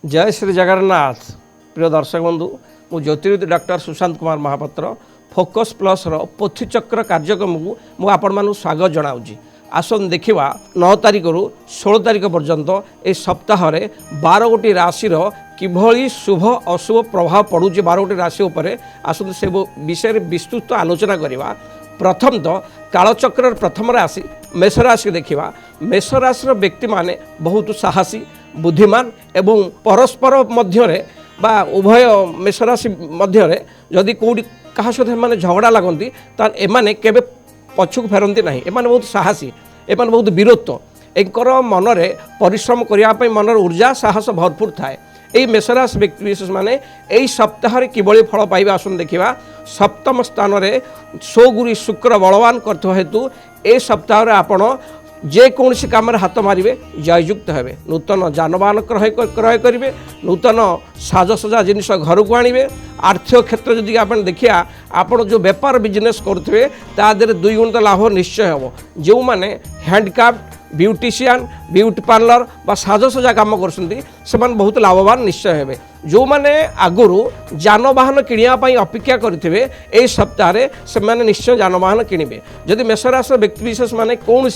जय श्री जगन्नाथ। प्रिय दर्शक बंधु मु ज्योतिर्विद doctor Sushant Kumar Mahapatra focus plus पोथीचक्र कार्यक्रम को मुझे स्वागत जनाऊँगी। आसन देखा 9 तारिख रु 16 तारिख पर्यंत ए सप्ताह 12 गोटी राशि किभली शुभ अशुभ प्रभाव पड़ुचे 12 गोटी राशि उपर आसन से विषय विस्तृत आलोचना करवा। प्रथम तो कालचक्र प्रथम राशि मेष राशि देखा। मेष राशि व्यक्ति माने बहुत साहसी बुद्धिमान एवं परस्पर मध्य बा उभय मेष राशि मध्य जदि कौटी क्या सहित मैंने झगड़ा लगती तार एमाने केबे पछुक फेरती ना। एमाने बहुत साहसी, एमाने बहुत वीरत्व, एंकर मनरे परिश्रम करने मनर ऊर्जा साहस भरपूर थाए। यही मेषराशि व्यक्ति विशेष माने यही सप्ताह किभली फल पाइबा आसन देखा। सप्तम स्थान में स्वगुरु शुक्र बलवान करते हेतु ए सप्ताह आपण जेकोसी कम हाथ मारे जययुक्त हे। नूतन जानवाहन क्रय करेंगे, नूतन साजसजा जिनिस घर को आणवे। आर्थिक क्षेत्र जदि आप देखिया आपण जो बेपार बिजनेस करुवे तादेह 2 गुण लाभ निश्चय हे। जो मैंने हैंडक्राफ्ट ब्यूटीशियन ब्यूटी पार्लर बा साजसजा कम कर बहुत लाभवान निश्चय हे। जो मैंने आगुरी जानवाहन किणापी अपेक्षा करेंगे यही सप्ताह से मैंने निश्चय जानवाहन किणवे। जदि मेषराशि व्यक्ति विशेष माने कौन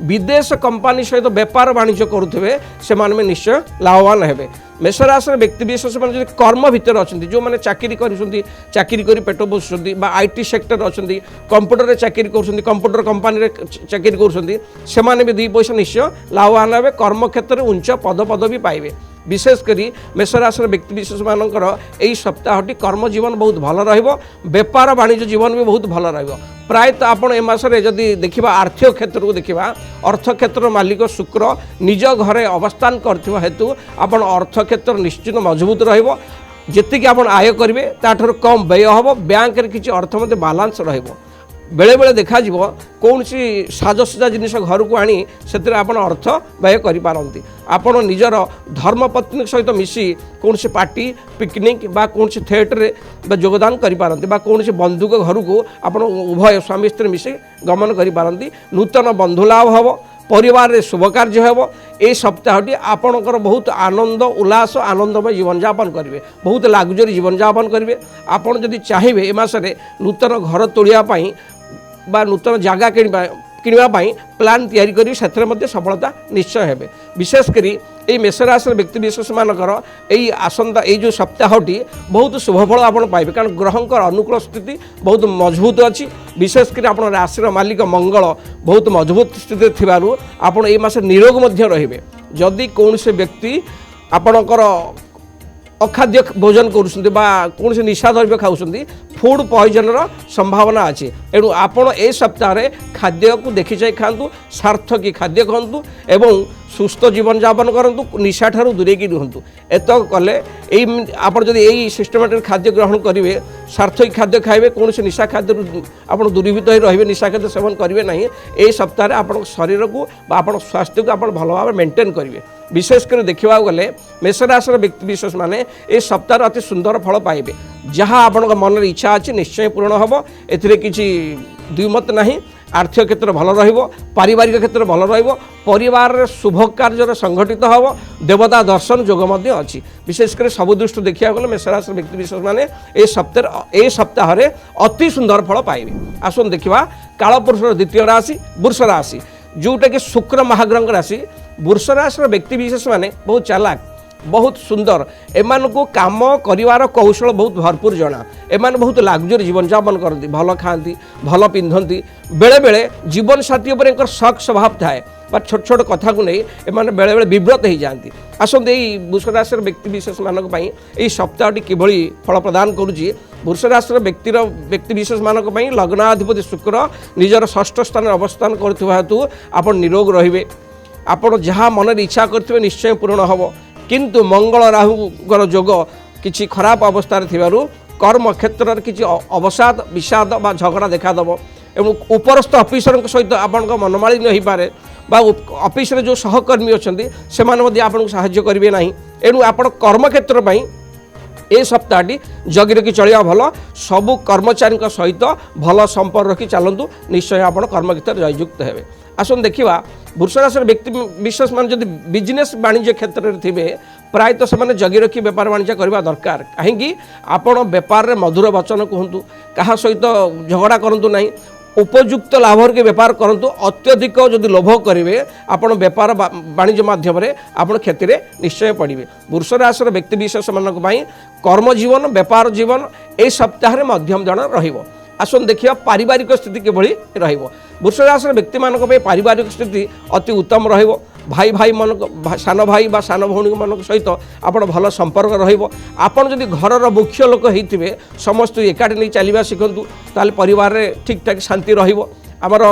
विदेश कंपानी सहित बेपार वाणिज्य करुवे से निश्चय लाभवान हे। मेषराशि व्यक्ति विशेष मैंने कर्म भितर अच्छा जो मैंने चाकरी कर पेट पोषुंट बा आईटी सेक्टर अच्छा कंप्यूटर चाकरी कर कंप्यूटर कंपानी चाकरी कर भी 2 पैसा निश्चय लाभवान हे। कर्म क्षेत्र में उच्च पद पदवी पाइबे। विशेषकर मेषराशि व्यक्ति विशेष मानकर यही सप्ताहटी कर्म जीवन बहुत भल रपार वाणिज्य जीवन भी बहुत भल प्रायतः आपड़ ए मसरे जदि देखा आर्थिक क्षेत्र को देखा अर्थ क्षेत्र मालिक शुक्र निज घरे अवस्थान कर हेतु आपण अर्थ क्षेत्र निश्चित मजबूत रही आप आय करेंगे ताठर कम व्यय हम बैंक किसी अर्थ मध्य बालांस बेले बेले देखा कौन सी साजसजा जिनिस घर को आनी से अर्थ व्यय करें। आपण निजर धर्मपत्नी सहित मिसी कौन सी पार्टी पिकनिक बा कौन सी थिएटर योगदान करें बा कौन सी बंधु के घर को आपण उभय स्वामी स्त्री मिसी गमन करें। नूतन बंधुलाभ हम परिवार रे शुभ कार्य हेब। ए सप्ताहटी आपणकर बहुत आनंद उल्लास आनंदमय जीवन यापन करेंगे, बहुत लग्जरी जीवन यापन करेंगे। आपड़ जदि चाहिए ए मासरे नूतन घर तोड़ापी बा नूतन जगह किणापी प्लान तैयारी करी से सफलता निश्चय हे। विशेषकर ये मेषराशि व्यक्ति विशेष मानकर यही आसंता ये जो सप्ताहटी बहुत शुभफल आप पाइबे कारण ग्रहंकर अनुकूल स्थिति बहुत मजबूत अच्छी। विशेषकर आप राशि मालिक मंगल बहुत मजबूत स्थिति थिबारु आपण ए मासे निरोग मध्य रहिबे। जदि कौन से व्यक्ति आपणकर अखाद्य भोजन करुँच कौन से निशा द्रव्य खाऊँ फूड पॉइजन संभावना अच्छी। एणु आपण ए सप्ताह खाद्य को देखी चाहे खातु, सार्थकी खाद्य खातु एवं सुस्थ जीवन यापन करूँ, निशा ठारू दूरे रुहतु। एतक कले आप यही सिस्टमेटिक खाद्य ग्रहण करेंगे, सार्थकी खाद्य खाइबे, कौन से निशा खाद्य आप दूरीभूत हो रही निशा खाद्य सेवन करेंगे ना। यही सप्ताह आप शरीर को आप स्वास्थ्य को आप भल भाव मेंटेन करेंगे। विशेषकर देखा गले मेषराशि व्यक्ति विशेष माने ए सप्ताह अति सुंदर फल पाइबे। जहाँ आपण मन इच्छा अच्छी निश्चय पूर्ण हम ए किसी द्विमत ना। आर्थिक क्षेत्र भल पारिवारिक क्षेत्र भल परिवार शुभ कार्य संगठित हम देवता दर्शन जोग अच्छी। विशेषकर सब दृष्टि देखा गले मेषराशि व्यक्ति विशेष माने ए सप्ताह अति सुंदर फल पाइबे। आसन देखा कालपुरुषर द्वितीय राशि वृष राशि जोटा कि शुक्र महाग्रह राशि। वृष राशि व्यक्ति विशेष माने बहुत चालाक बहुत सुंदर एमान को काम करिवार कौशल बहुत भरपूर जना। एमान बहुत लग्जरी जीवन यापन करती, भल खाती भल पिंधती, बेले बेले जीवन साथी उपर शक स्वभाव थाए बा छोट छोट कथा को नहीं एमान बेले बेले विव्रत हो जाती। आसते यही वृष राशि व्यक्ति विशेष मानक यही सप्ताहटी किभली फल प्रदान करुच्ची। वृष राशि व्यक्ति विशेष मानक लग्नाधिपति शुक्र निजर 6ठ स्थान अवस्थान करथिबा हेतु आपण निरोग रहिबे। आपण जहाँ मन इच्छा करथिबे निश्चय पूर्ण हम। किंतु मंगल राहुगर जोग किसी खराब अवस्था कर्म क्षेत्र किसी अवसाद विषाद बा झगड़ा देखादेव एवं उपरस्थ ऑफिसर सहित आपण मनमालिन्य हो पारे बा ऑफिस रे जो सहकर्मी अच्छा से आपको साहाय्य करेंगे ना। एणु आप कर्म क्षेत्र में ए सप्ताहटी जगी रखी चलिया भल। सबु कर्मचारी सहित भल संपर्क रखी चलतु निश्चय आप कर्म क्षेत्र जययुक्त हे। आसन देखा वृष राशि व्यक्ति विशेष मान जब बिजनेस वाणिज्य क्षेत्र में थे प्रायतः से जगी रखी बेपार वाणिज्य करवा दरकार कहीं आपण बेपार मधुर वचन कहतु क्या सहित झगड़ा करूँ ना उपयुक्त लाभर के बेपार करंतु अत्यधिक जदि लोभ करेंगे आपण बेपार वाणिज्य माध्यम आपण क्षति निश्चय पड़े। वृष राशि व्यक्ति विशेष मानक कर्म जीवन बेपार जीवन ए सप्ताह मध्यम जन रहिबो। आसन देखिए पारिवारिक स्थिति किभली रहिबो। वृष राशि व्यक्ति मानक पारिवारिक स्थिति अति उत्तम रहिबो। भाई भाई मन सान भाई बा सान भौणी मान सहित आपण भल संपर्क रहिबो। आपण जदि घरर मुख्य लोक होइथिबे समस्त एकाठी नहीं चलवा शिखंतु ताले परिवार रे ठीक ठाक शांति रहिबो। आमर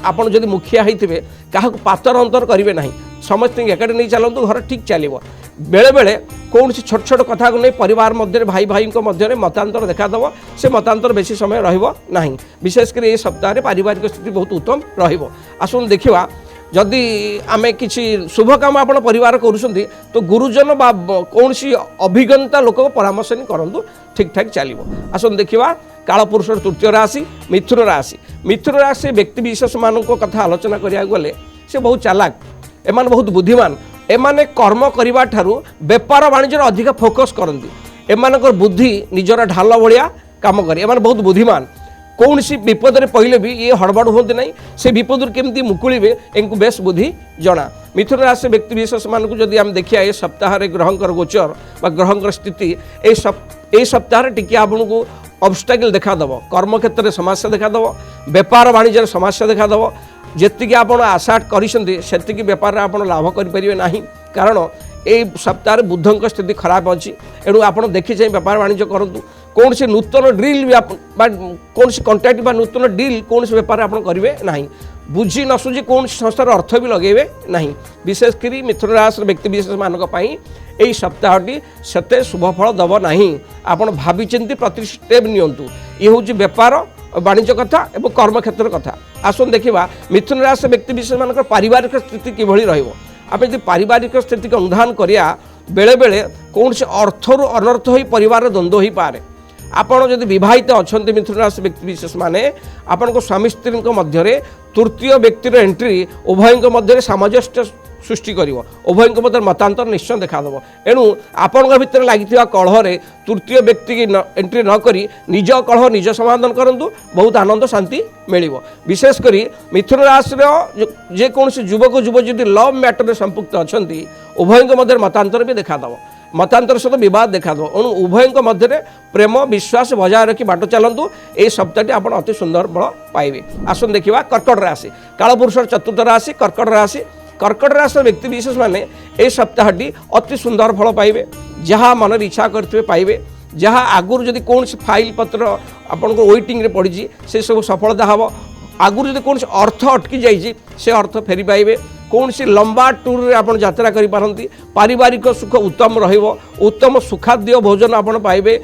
आपण जदि मुखिया होइथिबे काहाकु पातर अंतर करिवे नाही समस्त एकाठी नहीं चलंतु घर ठीक चलिबो। बेले बेले कौन सी छोट छोट कथा को नहीं परिवार मध्य भाई भाई मध्य मतांतर देखादेव से मतांतर बेसी समय रहिबो नाही। विशेषकर ये सप्ताह पारिवारिक स्थिति बहुत उत्तम रहिबो। आसुन देखिबा जदि आमे किसी शुभ काम आपण परिवार करूछंती तो गुरुजन बा कौन सी अभिज्ञता लोक परामर्श नहीं करंतु ठीक ठाक चलिबो। आसन देखिबा कालपुरुष तृतीय राशि मिथुन राशि। मिथुन राशि व्यक्ति विशेष मान कथा आलोचना करिया गले से बहुत चालाक एमान बहुत बुद्धिमान एमाने कर्म करबा ठारू बेपार वाणिज्य अधिक फोकस करती एमानकर बुद्धि निजर ढाल भाया काम करे एमान बहुत बुद्धिमान कौन सी विपद में पहले भी ये हड़बड़ होती ना से विपद केमती मुकुड़े इनको बेस बुद्धि जना। मिथुन राशि व्यक्ति विशेष मान को जदि आम देखिए ये सप्ताह ग्रहंकर गोचर बा ग्रहंकर स्थिति ए सप्ताह टी आपको ऑब्स्टेकल देखादेव कर्म क्षेत्र में समस्या देखादेव बेपार वाणिज्य समस्या देखादेव जेतिकी आपण आशा करी बेपार आप लाभ करें ना कारण ये सप्ताह बुधंक स्थिति खराब अच्छी एणु आप देखी चाहिए बेपार वाणिज्य करूँ कौन से नूतन डिल कौन सी कंट्राक्ट बा नूतन डिल कौन से बेपार आप करेंगे ना बुझी न सुझी कौन संस्थार अर्थ भी लगेबे ना। विशेषकर मिथुन राशि व्यक्ति विशेष मानक यही सप्ताहटी सेते शुभफल दब ना आपड़ भाई प्रति स्टेप नियंतु ये हूँ बेपार वाणिज्य कथा और कर्म क्षेत्र कथा। आसन देखा मिथुन राशि व्यक्ति विशेष मान पारिवारिक स्थिति किभली रहिबो। आप यदि पारिवारिक स्थिति को अनुधान करिया बेले बेले कौन से अर्थर अनर्थ हो परिवार द्वंद्व हो पारे। आपड़ जदि बहित अच्छा मिथुन राशि व्यक्ति विशेष माने आपण स्वामी स्त्री मध्य तृतीय व्यक्तिर एंट्री उभयों मध्य सामंजस्य सृष्टि कर उभयों मध्य मतांतर निश्चय देखादेव। एणु आपण भितर लगी कलह तृतीय व्यक्ति की एंट्री नक निज कलह निज समाधान करूँ बहुत आनंद शांति मिल। विशेषकर मिथुन राशि जेकोसी युवक युवती जदि लव मैटर में संपुक्त अच्छा उभयों मध्य मतांतर भी देखादेव मतांतर सहित बद देखा एणु उभयों मध्य प्रेम विश्वास बजाय रखी बाट चलतु ये सप्ताहटी आप अति सुंदर बल पाइबे। आसन देखा कर्कट राशि कालपुरुष चतुर्थ राशि कर्कट राशि व्यक्ति विशेष माने ये सप्ताहटी अति सुंदर फल पाइबे जहाँ मन इच्छा करते पाइबे जहाँ आगुरी जदि कौन फाइल पत्र आपण वेटिंग पड़ी से सब सफलता हम आगुरी जदि कौन अर्थ अटकी जाइए से अर्थ फेरी पाइबे कौन सी लंबा टूर रे आपण यात्रा करि पारंती पारिवारिक सुख उत्तम रहिबो उत्तम सुखाद्य भोजन आपण पाइबे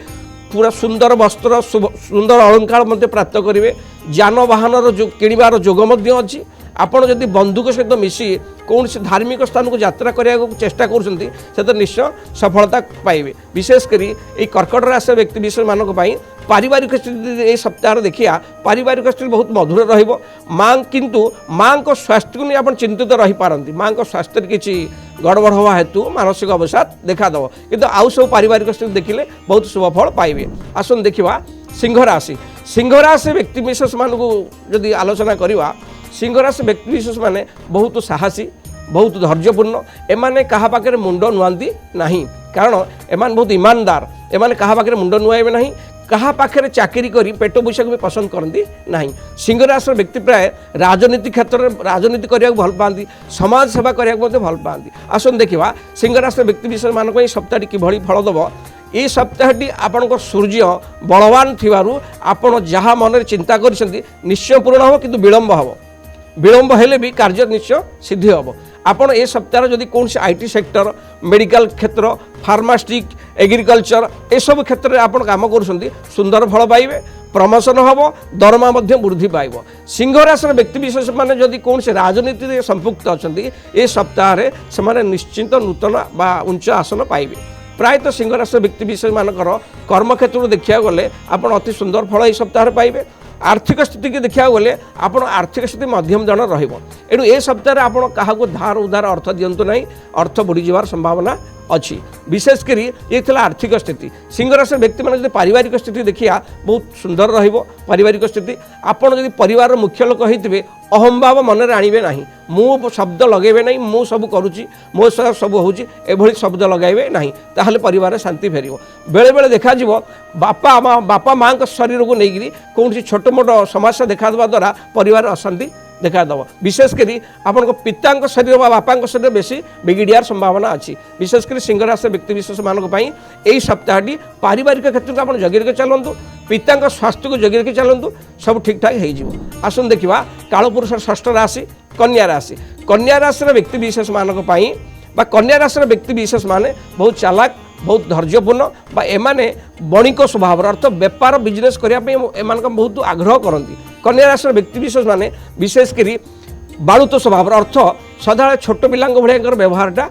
पूरा सुंदर वस्त्र सुंदर अलंकार मध्य प्राप्त करेंगे जान वाहन किणवार जोग मध्य अच्छी आपण जदि बंधुक सहित मिसी कौन से धार्मिक स्थान को यात्रा करने चेष्टा कर निश्चय सफलता पाइबे। विशेषकर ये कर्कट राशि व्यक्ति विशेष मानक पारिवारिक स्थिति ये सप्ताह देखिया पारिवारिक स्थिति बहुत मधुर रहिबो। माँ किंतु माँ को स्वास्थ्य को नहीं आप चिंतित रही पारती माँ को स्वास्थ्य किसी गड़बड़ हवा हेतु मानसिक अवसाद देखादेव किंतु आउ सब पारिवारिक स्थिति देखिले बहुत शुभफल पाइबे। आसन देखा सिंह राशि व्यक्ति विशेष मान को जदि आलोचना करवा सिंह राशि व्यक्ति विशेष माने बहुत साहसी बहुत धैर्यपूर्ण एमाने कहा पाखे मुंड नुआंती नहीं कारण एमान बहुत ईमानदार एमाने कहा पाखे मुंड नुआइबे नहीं कहा पाखे चाकरी करी पेट पैसा भी पसंद करती नहीं। सिंह राशि व्यक्ति प्राय राजनीति क्षेत्र में राजनीति करने भल पाती समाज सेवा करने भल पाती। आसन देखा सिंह राशि व्यक्ति विशेष मानक सप्ताहटी किभली फल दब ये सप्ताहटी आपण सूर्य बलवान थिबारु आपण जहाँ मन चिंता कर निश्चय पूर्ण हम किंतु विलंब हेले भी कार्य निश्चय सिद्धि हम। आपण ए सप्ताह जदि कौन से आईटी सेक्टर मेडिकल क्षेत्र फार्मास्टिक एग्रिकल्चर ए सब क्षेत्र में आप काम कर सुंदर फल पाइबे प्रमोशन हम दरमा वृद्धि पाइब। सिंह राशि व्यक्ति विशेष माने जदि कौन से राजनीति संपुक्त अच्छा ये सप्ताह से निश्चिंत नूतन बा उच्च आसन पाइबे। प्रायतः सिंह राशि व्यक्ति विशेष मानकर कर्म क्षेत्र देखा गले आप अति सुंदर फल ये सप्ताह पाइबे। आर्थिक स्थिति की देखा गले आप आर्थिक स्थिति मध्यम जन रहिबो। एणु ए सप्ताह आप क्या धार उधार अर्थ दिंतु ना अर्थ बुड़ीजार संभावना अच्छी विशेषकर ये आर्थिक स्थिति सिंह राशि व्यक्ति मैंने पारिवारिक स्थिति देखिया बहुत सुंदर पारिवारिक स्थिति आपड़ जब परिवार मुख्य लोक होते अहम भाव मन में आणवे ना मु शब्द लगेबे ना मु सब करुच्ची मो सह सब होभली शब्द लगेबे ना ताहले परिवार शांति फेर बेले बेले देखा बापा माँ शरीर को लेकिन कौन छोट मोट समस्या देखा द्वारा परिवार अशांति देखादेव विशेषकर आपण पिता शरीर बापा शरीर बेसी बिगिड़ार संभावना अच्छी विशेषकर सिंह राशि व्यक्ति विशेष मानक यही सप्ताहटी पारिवारिक क्षेत्र में आप जगह चलतु पिता स्वास्थ्य को जगह चलतु सब ठीक ठाक हो आसन देखा कालपुरुष षष्ठ राशि कन्या राशि व्यक्ति विशेष मानक कन्या राशि व्यक्ति विशेष माने बहुत चालाक बहुत धैर्यपूर्ण एमाने बणिक स्वभाव अर्थ बेपार बिजनेस करने बहुत आग्रह करती कन्या राशि व्यक्ति विशेष माने विशेषकर बालुत स्वभाव अर्थ सदा छोट पिला भाया व्यवहारटा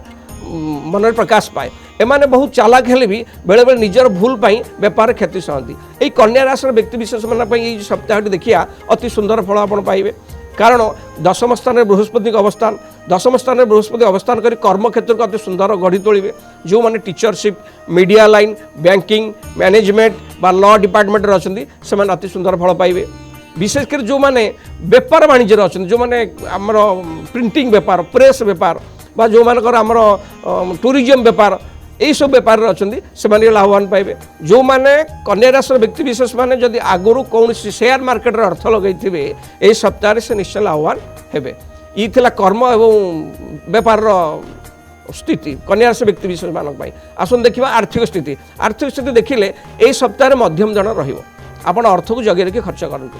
मन में प्रकाश पाए एमाने बहुत चालाक हेले भी बेले बेले निजर भूल बेपार क्षति सहती यही कन्या राशि व्यक्ति विशेष मान सप्ताहटी देखिया अति सुंदर फल आप पाइबे कारण दशम स्थान में बृहस्पति अवस्थान दशम स्थान में बृहस्पति अवस्थान कर कर्म क्षेत्र को अति सुंदर गढ़ी तोड़े जो मैंने teachership media line banking management बा लॉ डिपार्टमेंट अच्छा से अति सुंदर फल पाइबे विशेषकर जो मैंने बेपार वाणिज्य अच्छा जो मैंने आमर प्रिंटिंग बेपार प्रेस बेपार बा जो मानकर आमर टूरिज्म बेपार यही सब बेपार अच्छा से लाभवान पाइबे जो मैंने कन्या राशि व्यक्ति विशेष माने जदि आगुरी कौन शेयर मार्केट अर्थ लगे यही सप्ताह से निश्चय लाभवान हेबे ये कर्म एवं बेपार स्थिति कन्या राशि व्यक्ति विशेष मानक आसन देखा आर्थिक स्थिति देखिले यही सप्ताह मध्यम जन आपण अर्थ को जगह रखी खर्च करूँ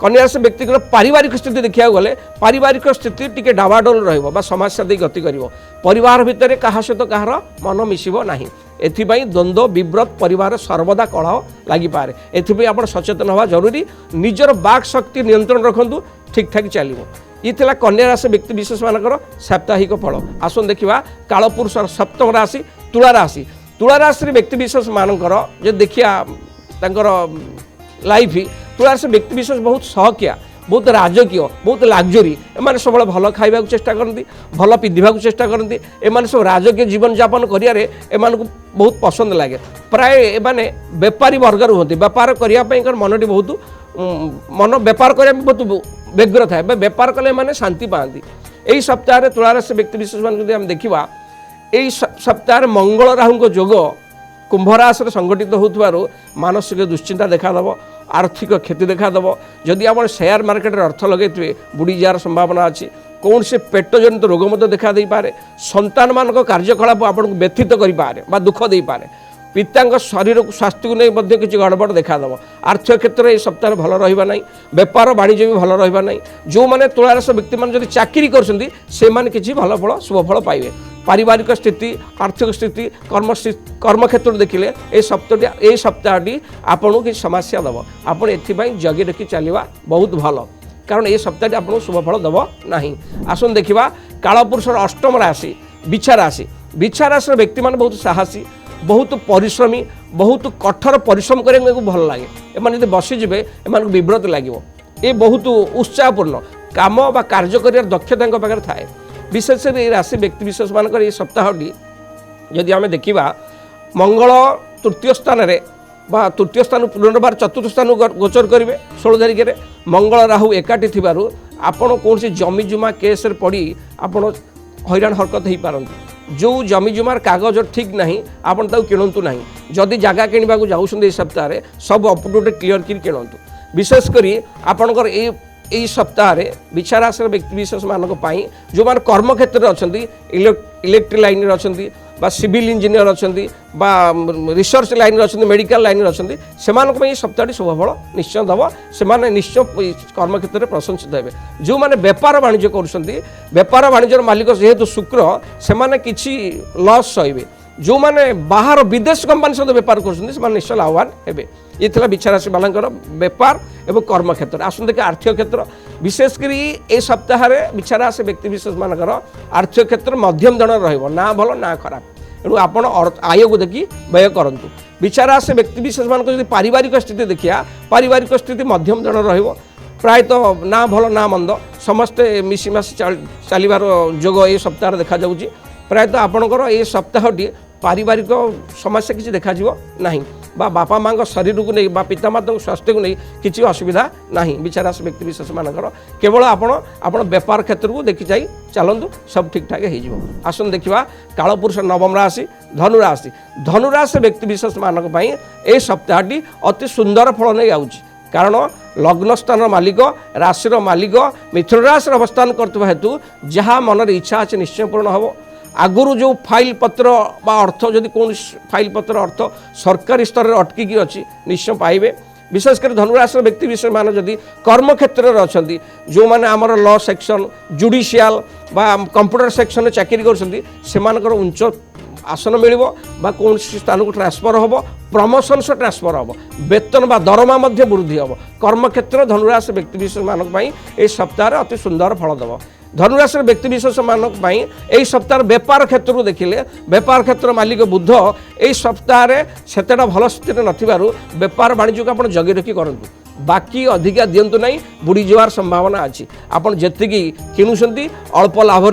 कन्या राशि व्यक्ति पारिवारिक स्थिति देखा गले पारिवारिक स्थिति टी डावाडोल रहा समस्या दे गति कर परिवार भितर क्या सहित कहार मन मिसब ना एथिपाई द्वंद्व विव्रत परिवार सर्वदा कलह लगिपारे एथिपाई आप सचेतन हवा जरूरी निजर बाक शक्ति नियंत्रण रखु ठीक ठाक चलो ये कन्या राशि व्यक्ति विशेष मानकर साप्ताहिक फल आसन देखा कालपुरुष सप्तम राशि तुला राशि व्यक्ति विशेष मानकर जो देखिया लाइफ तुला राशि व्यक्ति विशेष बहुत सहकिया बहुत राजकीय बहुत लाग्जरी एम सब भल खाइबा चेष्टा करती भल पिंधा चेष्टा करती एम सब राजकीय जीवन यापन करियारे एमान को बहुत पसंद लगे प्राय एमाने बेपारी वर्ग रुहति बेपार करने मनटी बहुत मन बेपार करने बहुत व्यग्र थाए बेपार कले माने शांति पाती यही सप्ताह तुला राशि व्यक्ति विशेष मान आम देखा यही सप्ताह मंगल राहु जोग कुंभ राशि संगठित हो मानसिक दुश्चिंता देखादेव आर्थिक क्षति देखादेव जदि आप शेयर मार्केट अर्थ लगे बुड़ी जार संभावना अच्छी कौन से पेट जनित रोग मत देखा दे पारे संतान मान कार्यकलाप आपको व्यथित करें दुख दे पारे पिता शरीर को स्वास्थ्य को नहीं किसी गड़बड़ देखादेव आर्थिक क्षेत्र में सप्ताह भल रहा ना बेपार वाणिज्य भी भल रहा ना जो मैंने तुला राशि व्यक्ति मैंने चाकरी कर किसी भल फल शुभ फल पाइबे पारिवारिक स्थिति आर्थिक स्थिति कर्म क्षेत्र देखिले यही सप्ताहटी आपको किसी समस्या दब आप जगी रखी चलवा बहुत भल कारण ये सप्ताहटी आपको शुभ फल दब ना आसन देखा कालपुरुष अष्टम राशि बिछा राशि व्यक्ति मान बहुत साहसी बहुत परिश्रमी बहुत कठोर परिश्रम करने को भल लगे एम बसीजे एम विव्रत लगे ये बहुत उत्साहपूर्ण काम बा कार्य कर दक्षता पाखे थाए विशेषकर ये राशि व्यक्ति विशेष मानकर ये सप्ताहटी यदि आम देखा मंगल तृतीय स्थान रे बा तृतीय स्थान पुनर्बार चतुर्थ स्थान गोचर करेंगे 16 तारिख में मंगल राहु एकाठी थिबारु आपण कौन जमी जुमा केस पड़ी आपण हैरान हरकत हो पारती जो जमी जुमार कागज ठीक ना आपन ताऊ किणतु ना जदि जगह किणवा जाऊँ सप्ताह सब अप टू डेट क्लीयर कर किणतु विशेषकर आपणकर यही सप्ताह बिछा राशि व्यक्ति विशेष मानक जो मैंने कर्म क्षेत्र अच्छा इलेक्ट्रिक लाइन अच्छा सिविल इंजीनियर अच्छा रिसर्च लाइन अच्छा मेडिकल लाइन अच्छा से सप्ताह शुभफल निश्चय दब से निश्चय कर्म क्षेत्र में प्रशंसित हे जो मैंने बेपार वाणिज्य कर वाणिज्य मालिक जेहेतु शुक्र से किसी लॉस सहे जो मैंने बाहर विदेश कंपानी सहित बेपार कर निश्चय लाभवान हे ये बिछा राशि वाला बेपार एवं कर्म क्षेत्र आसन देखिए आर्थिक क्षेत्र विशेषकर ये सप्ताह बिछा राशि व्यक्ति विशेष मानकर आर्थिक क्षेत्र मध्यम जन रहा भल ना खराब तेणु आपण आय को देखिए व्यय करूँ बिछा राशि व्यक्ति विशेष मान पारिवारिक स्थिति देखिए पारिवारिक स्थिति मध्यम जन प्रायतः ना भल ना मंद समस्ते मिशीमाशी चलबार जोग ये सप्ताह देखा प्रायतः आपणकर ये सप्ताहटी पारिवारिक समस्या किसी देखा ना बा बापा माँ शरीर को नहीं पितामाता स्वास्थ्य को नहीं किसी असुविधा ना विचारास व्यक्ति विशेष मानकर केवल आपण बेपार क्षेत्र को देखी जाई चलतु सब ठीक ठाक हो आसन देखा कालपुरुष नवम राशि धनुराशि धनुराशि व्यक्ति विशेष मानक ए सप्ताहटी अति सुंदर फल नहीं आउची कारण लग्न स्थान मालिक राशि मालिक मिथुन राशि अवस्थान करते हेतु जहाँ मन इच्छा अच्छे निश्चय पूर्ण हम आगुरी जो फाइल पत्र बा अर्थ जदि कौन फाइल पत्र अर्थ सरकारी स्तर में अटकिकी अच्छी निश्चय पाइबे विशेषकर धनुराशि व्यक्ति विशेष मान जदि कर्म क्षेत्र में अच्छा जो मैंने आमर लॉ सेक्शन जुडिशियल बा कंप्यूटर सेक्शन में चाकरी कर उच्च आसन मिल कौन स्थान को ट्रांसफर हम प्रमोशन से ट्रांसफर हम वेतन बा दरमा वृद्धि हम कर्म क्षेत्र धनुराशि व्यक्ति विशेष मानक ये सप्ताह अति सुंदर फल देव धनुराशि व्यक्ति विशेष मानक यही सप्ताह बेपार क्षेत्र को देखिले बेपार क्षेत्र मालिक बुध यही सप्ताह सेतेटा भल स्थित बेपार वाणिज्य को आप जगी रखी करूँ बाकी अधिका दिंतु ना बुड़ी जवार संभावना अच्छी आपड़ जी किणुंट अल्प लाभ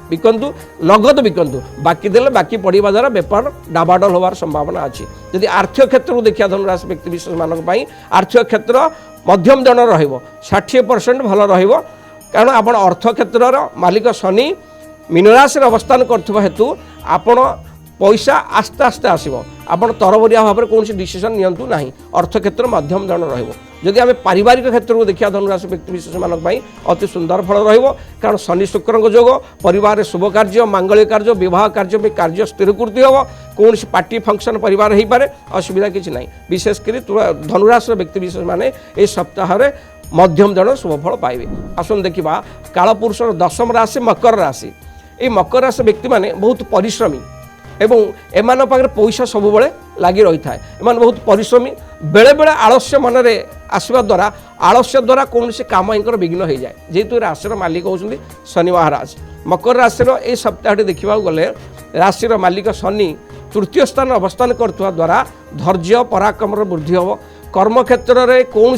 बिकंतु नगद बिकंतु बाकी देले बाकी पड़वा द्वारा बेपार डाबाडल होवार संभावना अच्छी जदि आर्थिक क्षेत्र को देखिए धनुराशि व्यक्ति विशेष मानक आर्थिक क्षेत्र मध्यम दन र60% भल रहिबो कारण आपण अर्थ क्षेत्र मालिक शनि मीनराशि अवस्थान करथिबा हेतु आपण पैसा आस्ते आस्ते आसो आप तरबरिया भाव में कौन डिसीजन नियंतु ना अर्थ क्षेत्र मध्यम धरण रदि आम पारिवारिक क्षेत्र को देखा धनुराशि व्यक्ति विशेष मानक अति सुंदर फल कारण शनि शुक्र जोग परिवार शुभ कार्य मांगलिक कार्य विवाह कार्य में कार्य स्थिरकृति हम कौन पार्टी फंक्शन परिवार हो पारे असुविधा किसी ना विशेषकर धनुराशि व्यक्ति विशेष माने ये सप्ताह मध्यम धरण शुभफल पाइबे आसन देखा कालपुरुष दशम राशि मकर राशि ये मकर राशि व्यक्ति माने बहुत परिश्रमी एवं एमान पाखे पैसा सब बेले लगी रही है एमान बहुत परिश्रमी बेले बेले आलस्य मनरे आसवा द्वारा आलस्य द्वारा कौन से काम इनकर विघ्न हो जाए जेहेतु राशि मालिक होती शनि महाराज मकर राशि ये सप्ताह देखा गले राशि मालिक शनि तृतीय स्थान अवस्थान करथुआ द्वारा धैर्य पराक्रम वृद्धि हम कर्म क्षेत्र में कौन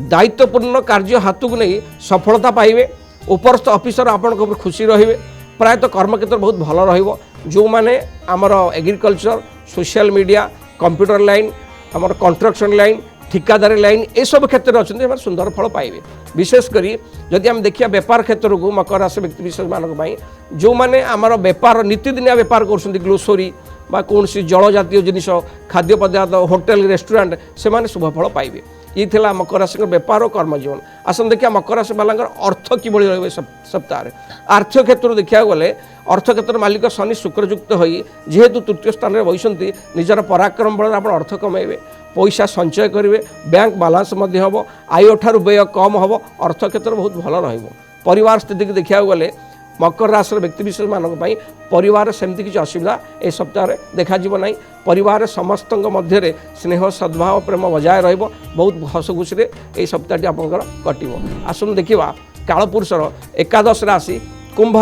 दायित्वपूर्ण कार्य हाथ को नहीं सफलता पाइबे उपरस्थ ऑफिसर आपण खुशी रहिबे प्रायतः कर्म क्षेत्र बहुत भल रहिबो जो माने आमर agriculture social media computer line आमर कंस्ट्रक्शन लाइन ठिकादारी लाइन ये सब क्षेत्र में अच्छा सुंदर फल पाइबे विशेषकर जदि आम देखिए बेपार क्षेत्र को मकर राशि व्यक्ति विशेष मानक जो माने आमर बेपार नीतिदिनिया बेपार कर ग्लोसरी बा कौन जल जातीय जिनिस खाद्य पदार्थ होटेल रेस्टोरेंट से शुभफल पाइबे ये थिला मकर राशि बेपार और कर्मजीवन आसन देखिए मकर राशि वाला अर्थ कि रही सप्ताह आर्थिक क्षेत्र देखा गले अर्थ क्षेत्र मालिक शनि शुक्रयुक्त हो जेहेतु तृतीय स्थान में बसती निजर पराक्रम बल आप अर्थ कमेबे पैसा संचय करेंगे बैंक बालांस हम आय ठार व्यय कम हम अर्थ क्षेत्र बहुत भल रहिबो स्थिति की देखा गले मकर राशि व्यक्ति विशेष मानक परिवार सेमती किसी असुविधा ए सप्ताह देखा ना परिवार समस्त मध्य स्नेह सद्भाव प्रेम बजाय रहिबो बहुत हस खुशी ये सप्ताहटी आपंकर कटो आसन देखा कालपुरुषर एकादश राशि कुंभ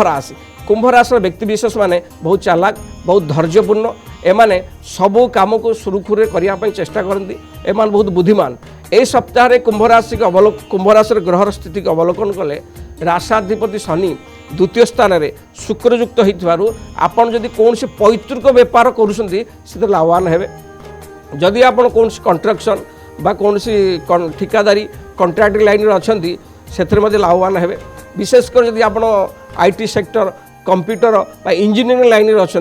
राशि व्यक्ति विशेष माने बहुत चालाक बहुत धैर्यपूर्ण एमाने सबू कम को सुरुखुरे करने चेष्टा करती एमान बहुत बुद्धिमान ए सप्ताह कुंभ राशि कुंभ राशि ग्रहर स्थिति को अवलोकन कले राशाधिपति शनि द्वितीय स्थान में शुक्रयुक्त हो आपड़ जदि कौन से पैतृक बेपार कर लाभवान हे जदि आप कौन कंस्ट्रक्शन बा कौन ठिकादारी कंट्राक्ट लाइन अच्छा से लाभवान हे विशेषकर जदि आप आईटी सेक्टर कंप्यूटर बा इंजीनियरिंग लाइन में अच्छा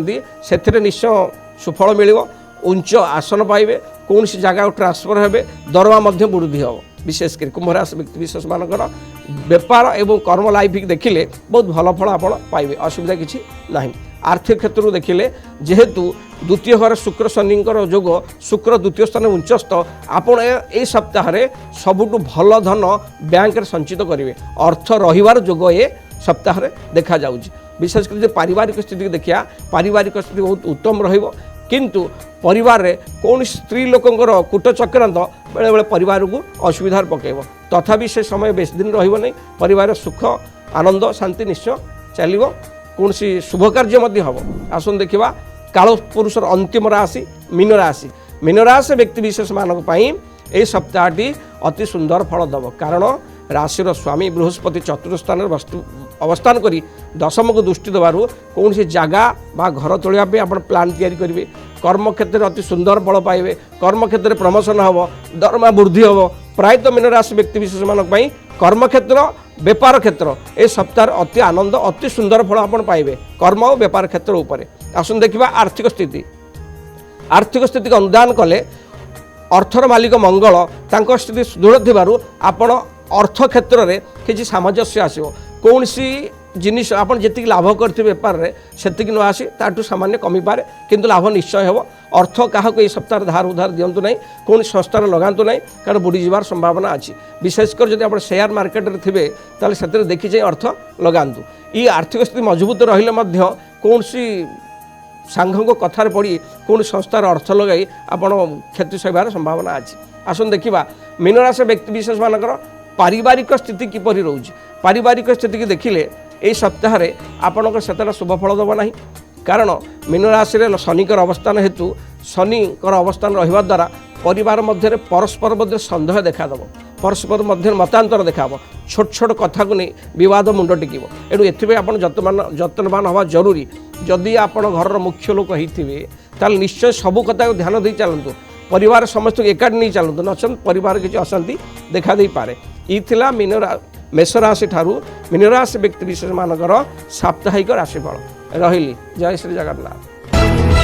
से निश्चय सुफल मिल उच्च आसन पाइबे कौन सी जगह ट्रांसफर हे दरमा वृद्धि हम विशेषकर कुंभ राशि व्यक्ति विशेष मानकर बेपार एवं कर्म लाइफ देखिले बहुत भल फल आप पाइबे असुविधा किसी ना आर्थिक क्षेत्र को देखिले जेहेतु द्वितीय घर शुक्र शनि जोग शुक्र द्वितीय स्थान उच्चस्थ आपण ए सप्ताह सबुठु भल धन बैंक संचित करेंगे अर्थ रहिवार जोग ए सप्ताह देखा जाउछि विशेषकर पारिवारिक स्थिति देखिया पारिवारिक स्थिति बहुत उत्तम रहिबो किंतु परिवार रे कौन स्त्री लोकंकर कूट चक्रांत बेले बेले परिवार को असुविधा पकेब तथापि से समय बेस दिन रहिबो नहीं परिवार सुख आनंद शांति निश्चय चलिबो कौन सी शुभ कार्य हम आसन देखा कालपुरुषर अंतिम राशि मीन राशि व्यक्ति विशेष मानक ए सप्ताहटी अति सुंदर फल दब कारण राशिर स्वामी बृहस्पति चतुर्थ स्थान अवस्थान करी दशम को दृष्टि देवार कौन जगह बा घर तोड़ापी आप प्लान तैयारी करेंगे कर्म क्षेत्र में अति सुंदर फल पाइबे कर्म क्षेत्र में प्रमोशन हम दरमा वृद्धि हम प्रायतः मीन राशि व्यक्ति विशेष मानक कर्म क्षेत्र बेपार क्षेत्र ए सप्ताह अति आनंद अति सुंदर फल आप पाइबे कर्म और बेपार क्षेत्र उपर आसन देखा आर्थिक स्थिति को अनुदान कले अर्थर मालिक मंगल तांको स्थिति सुदृढ़ थिबारु आपण अर्थ क्षेत्र में किसी सामंजस्य आसो कौन सी जिनिस आप जी लाभ करते बेपार में से न आसी ताठू सामान्य कमी पारे किंतु लाभ निश्चय हो अर्थ क्या सप्ताह धार उधार दिंतु ना कौन संस्थान लगातु ना कारण बुड़ी जबार संभावना अच्छी विशेषकर जब आप शेयर मार्केट में थे से देखी जाए अर्थ लगातु ये आर्थिक स्थिति मजबूत रही कौन सी सांघ को कथार पड़ी कौन संस्थार अर्थ लगे आपण क्षति सहबार संभावना अच्छी आसन देखा मीन राशि व्यक्ति विशेष मानकर पारिवारिक स्थिति किपरि रोचे पारिवारिक स्थिति की देखिले यही सप्ताह आपणकर से शुभफल देव ना कारण मीन राशि शनिकर अवस्थान हेतु शनिकर अवस्थान रहा द्वारा परिवार मध्य परस्पर मध्य सन्देह देखादेव परस्पर मध्य मतांतर देखा छोट छोट कथा को नहीं विवाद मुंड टिक एणु एथि आप जत्नवान हवा जरूरी जदि आप घर मुख्य लोक होते निश्चय सबू कथा को ध्यान दे चलतु परिवार समस्त एकाठी नहीं चलतु नचन परिवार किसी अशांति देखा दे पारे ये मेष राशि ठारू मीन राशि व्यक्ति विशेष मानकर साप्ताहिक राशिफल रही जय श्री जगन्नाथ।